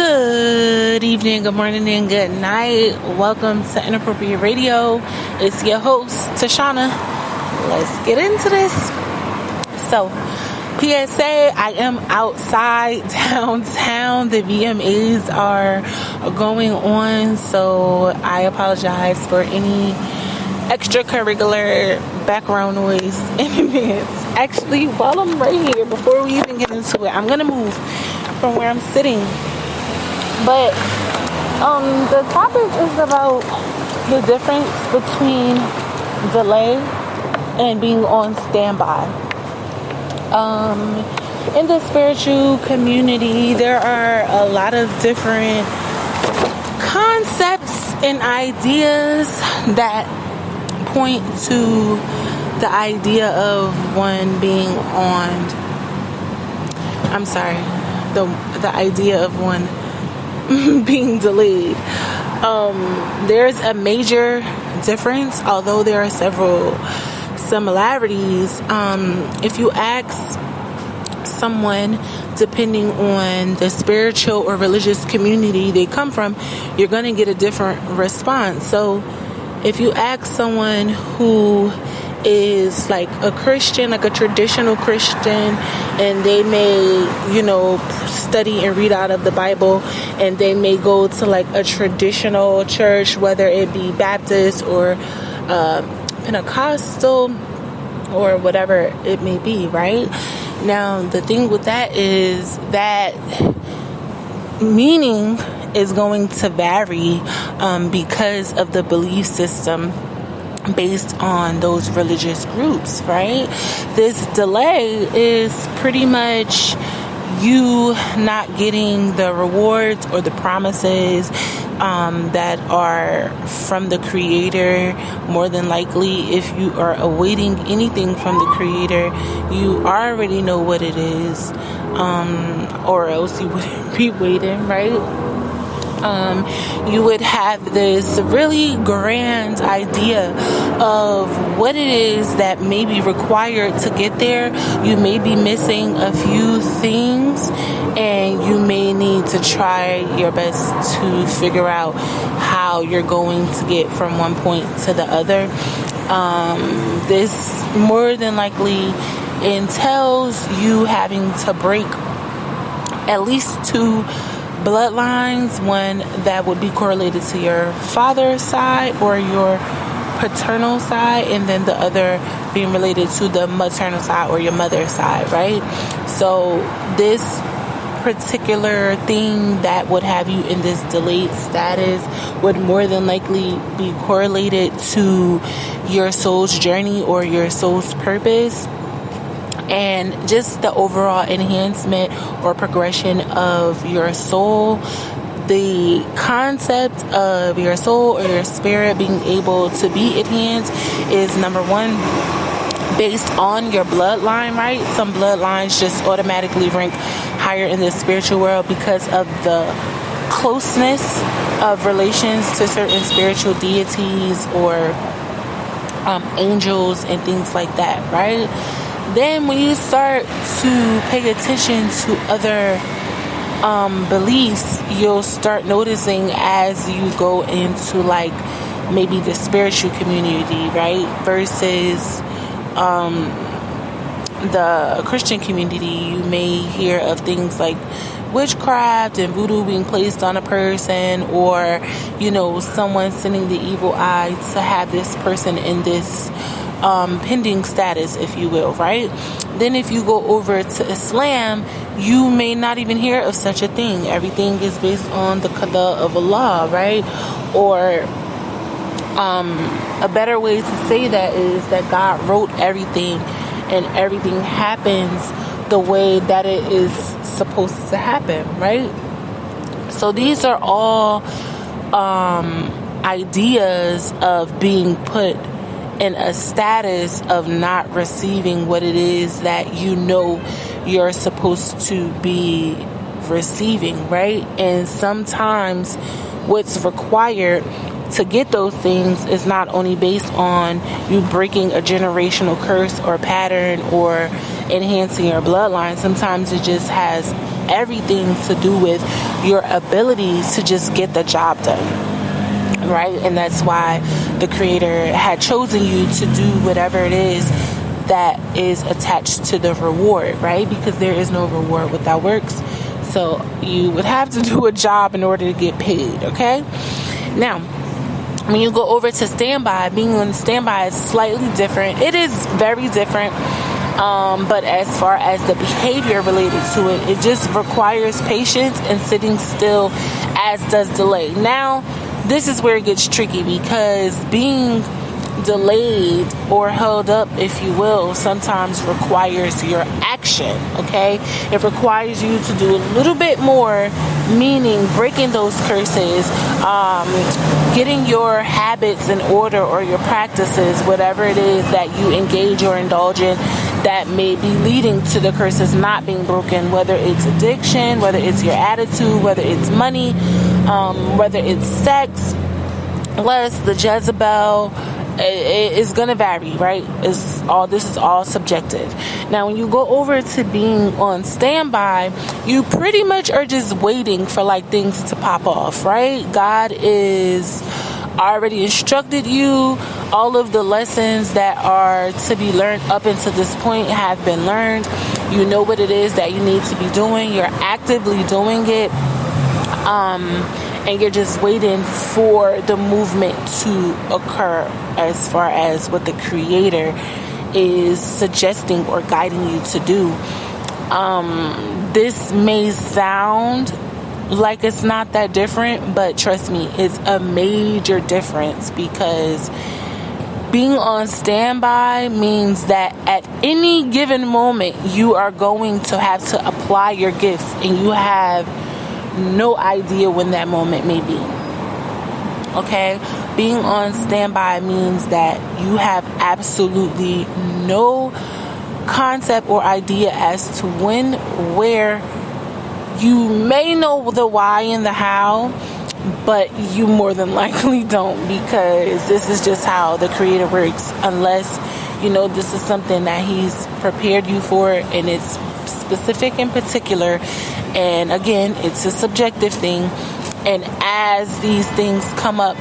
Good evening, good morning, and good night. Welcome to Inappropriate Radio. It's your host, Tashana. Let's get into this. So, PSA, I am outside downtown. The VMAs are going on, so I apologize for any extracurricular background noise in advance. Actually, while I'm right here, before we even get into it, I'm going to move from where I'm sitting. But the topic is about the difference between delay and being on standby. In the spiritual community, there are a lot of different concepts and ideas that point to the idea of one being the idea of one being delayed. There's a major difference, although there are several similarities. If you ask someone, depending on the spiritual or religious community they come from, you're going to get a different response. So if you ask someone who is like a Christian, like a traditional Christian, and they may, study and read out of the Bible, and they may go to like a traditional church, whether it be Baptist or Pentecostal or whatever it may be, right? Now, the thing with that is that meaning is going to vary because of the belief system based on those religious groups, right? This delay is pretty much you not getting the rewards or the promises that are from the Creator. More than likely, if you are awaiting anything from the Creator, you already know what it is, or else you wouldn't be waiting, right? You would have this really grand idea of what it is that may be required to get there. You may be missing a few things, and you may need to try your best to figure out how you're going to get from one point to the other. This more than likely entails you having to break at least two bloodlines, one that would be correlated to your father's side or your paternal side, and then the other being related to the maternal side or your mother's side, right? So this particular thing that would have you in this delayed status would more than likely be correlated to your soul's journey or your soul's purpose, and just the overall enhancement or progression of your soul. The concept of your soul or your spirit being able to be enhanced is, number one, based on your bloodline, right? Some bloodlines just automatically rank higher in the spiritual world because of the closeness of relations to certain spiritual deities or angels and things like that, right? Then when you start to pay attention to other beliefs, you'll start noticing as you go into like maybe the spiritual community, right, versus the Christian community. You may hear of things like witchcraft and voodoo being placed on a person, or someone sending the evil eye to have this person in this pending status, if you will, right? Then if you go over to Islam, you may not even hear of such a thing. Everything is based on the qada of Allah, right? Or a better way to say that is that God wrote everything, and everything happens the way that it is supposed to happen, right? So these are all ideas of being put in a status of not receiving what it is that you're supposed to be receiving, right? And sometimes what's required to get those things is not only based on you breaking a generational curse or pattern or enhancing your bloodline. Sometimes it just has everything to do with your ability to just get the job done, right? And that's why the Creator had chosen you to do whatever it is that is attached to the reward, right? Because there is no reward without works. So you would have to do a job in order to get paid, okay? Now, when you go over to standby, being on standby is slightly different. It is very different. But as far as the behavior related to it, it just requires patience and sitting still, as does delay. Now, this is where it gets tricky, because being delayed or held up, if you will, sometimes requires your action, okay? It requires you to do a little bit more, meaning breaking those curses, getting your habits in order, or your practices, whatever it is that you engage or indulge in that may be leading to the curses not being broken, whether it's addiction, whether it's your attitude, whether it's money, whether it's sex, lust, the Jezebel. It's going to vary, right? This is all subjective. Now, when you go over to being on standby, you pretty much are just waiting for like things to pop off, right? God is already instructed you. All of the lessons that are to be learned up until this point have been learned. You know what it is that you need to be doing. You're actively doing it. And you're just waiting for the movement to occur as far as what the Creator is suggesting or guiding you to do. This may sound like it's not that different, but trust me, it's a major difference, because being on standby means that at any given moment you are going to have to apply your gifts, and you have no idea when that moment may be. Okay? Being on standby means that you have absolutely no concept or idea as to when, where. You may know the why and the how, but you more than likely don't, because this is just how the Creator works, unless you know this is something that He's prepared you for, and it's specific and particular. And again, it's a subjective thing, and as these things come up,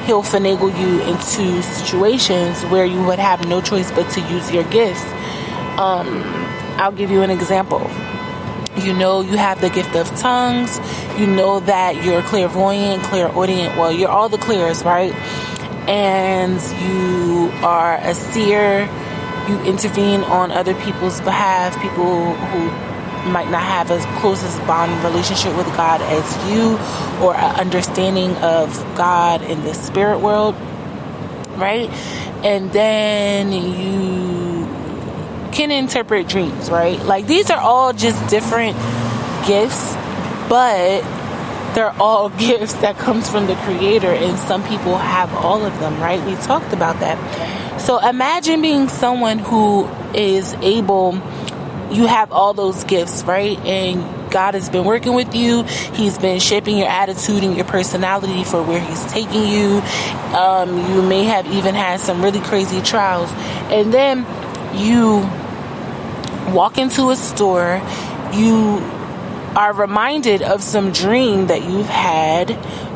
He'll finagle you into situations where you would have no choice but to use your gifts. I'll give you an example. You know you have the gift of tongues. You know that you're clairvoyant, clairaudient. Well, you're all the clairs, right? And you are a seer. You intervene on other people's behalf, people who might not have as closest bond relationship with God as you, or an understanding of God in the spirit world, right? And then you can interpret dreams, right? Like, these are all just different gifts, but they're all gifts that comes from the Creator, and some people have all of them, right? We talked about that. So imagine being someone who is able, you have all those gifts, right? And God has been working with you. He's been shaping your attitude and your personality for where He's taking you. You may have even had some really crazy trials. And then you walk into a store, you are reminded of some dream that you've had,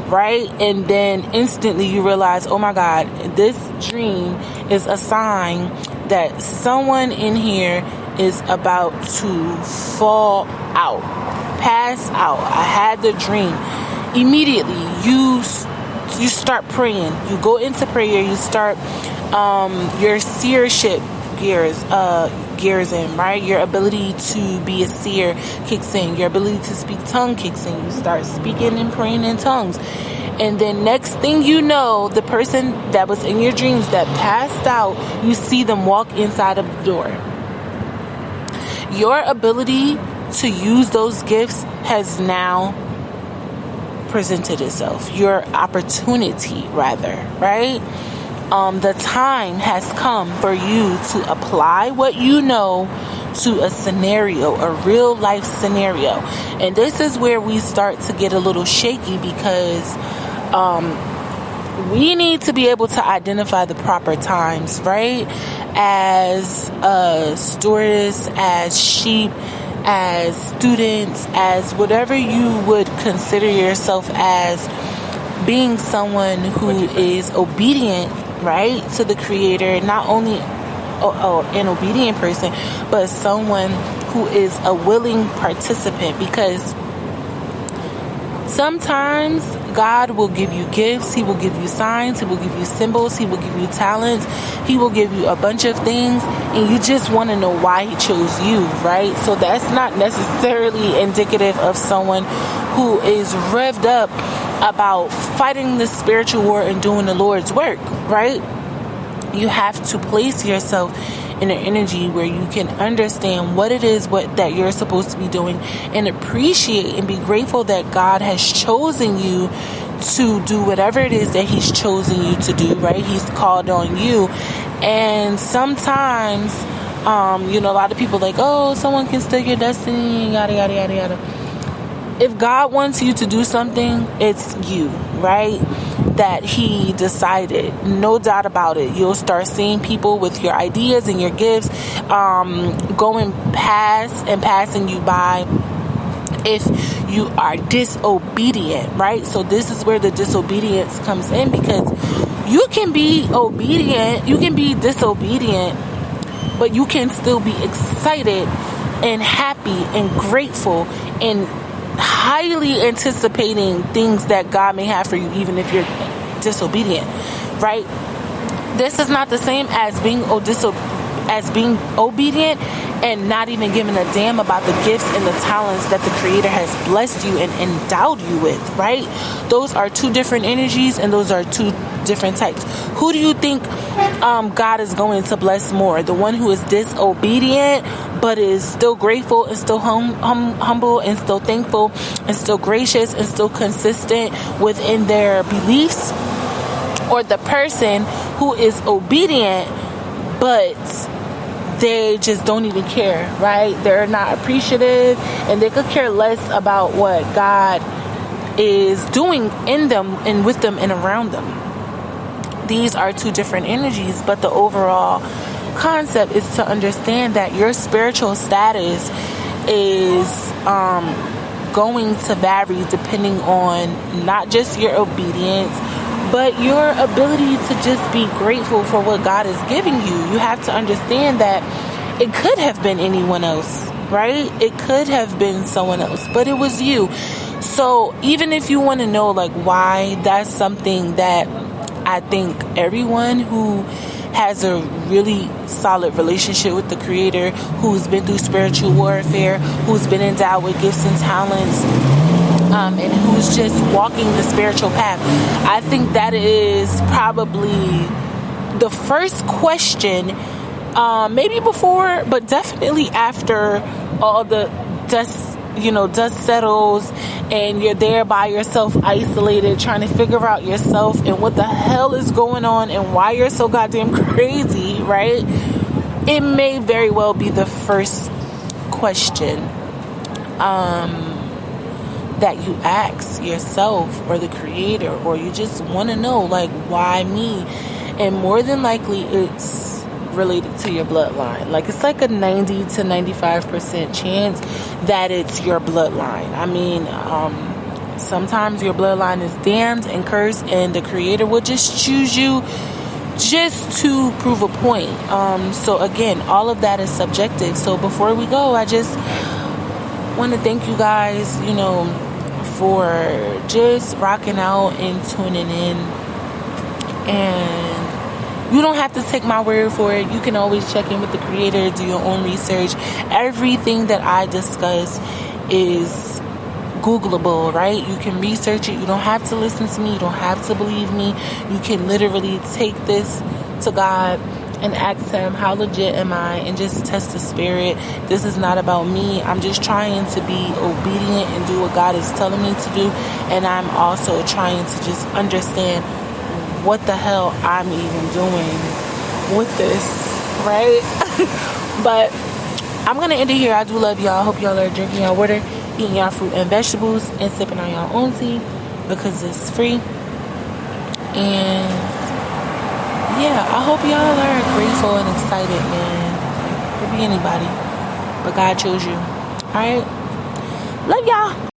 right? And then instantly you realize, oh my God, this dream is a sign that someone in here is about to fall out, pass out. I had the dream. Immediately you start praying. You go into prayer. You start your seership gears in, right? Your ability to be a seer kicks in. Your ability to speak tongue kicks in. You start speaking and praying in tongues. And then next thing you know, the person that was in your dreams that passed out, you see them walk inside of the door. Your ability to use those gifts has now presented itself. Your opportunity, rather, right? The time has come for you to apply what you know to a scenario, a real life scenario. And this is where we start to get a little shaky, because we need to be able to identify the proper times, right? As stewards, as sheep, as students, as whatever you would consider yourself as, being someone who is obedient, right, to the Creator, not only an obedient person, but someone who is a willing participant. Because sometimes God will give you gifts, He will give you signs, He will give you symbols, He will give you talents, He will give you a bunch of things, and you just want to know why He chose you, right? So that's not necessarily indicative of someone who is revved up about fighting the spiritual war and doing the Lord's work, right? You have to place yourself in an energy where you can understand what it is that you're supposed to be doing, and appreciate and be grateful that God has chosen you to do whatever it is that He's chosen you to do, right? He's called on you. And sometimes, a lot of people like, oh, someone can steal your destiny, yada, yada, yada, yada. If God wants you to do something, it's you, right? That He decided, no doubt about it. You'll start seeing people with your ideas and your gifts going past and passing you by if you are disobedient, right? So this is where the disobedience comes in, because you can be obedient, you can be disobedient, but you can still be excited and happy and grateful and highly anticipating things that God may have for you, even if you're disobedient, right? This is not the same as being obedient and not even giving a damn about the gifts and the talents that the Creator has blessed you and endowed you with, right? Those are two different energies, and those are two different types. Who do you think God is going to bless more? The one who is disobedient but is still grateful and still humble and still thankful and still gracious and still consistent within their beliefs, or the person who is obedient but they just don't even care, right? They're not appreciative, and they could care less about what God is doing in them and with them and around them. These are two different energies, but the overall concept is to understand that your spiritual status is going to vary depending on not just your obedience, but your ability to just be grateful for what God is giving you. You have to understand that it could have been anyone else, right? It could have been someone else, but it was you. So even if you want to know like why, that's something that I think everyone who has a really solid relationship with the Creator, who's been through spiritual warfare, who's been endowed with gifts and talents, and who's just walking the spiritual path, I think that is probably the first question, maybe before, but definitely after all the dust settles and you're there by yourself, isolated, trying to figure out yourself and what the hell is going on and why you're so goddamn crazy, right? It may very well be the first question that you ask yourself or the Creator, or you just want to know, like, why me? And more than likely it's related to your bloodline. Like, it's like a 90 to 95% chance that it's your bloodline. I mean, sometimes your bloodline is damned and cursed, and the Creator will just choose you just to prove a point. So again, all of that is subjective. So before we go, I just want to thank you guys, for just rocking out and tuning in. And you don't have to take my word for it. You can always check in with the Creator, do your own research. Everything that I discuss is Googleable, right? You can research it. You don't have to listen to me. You don't have to believe me. You can literally take this to God and ask Him, how legit am I? And just test the spirit. This is not about me. I'm just trying to be obedient and do what God is telling me to do. And I'm also trying to just understand what the hell I'm even doing with this, right? But I'm going to end it here. I do love y'all. I hope y'all are drinking your water, eating y'all fruit and vegetables, and sipping on your own tea because it's free. And yeah, I hope y'all are grateful and excited, man. Could be anybody, but God chose you. All right. Love y'all.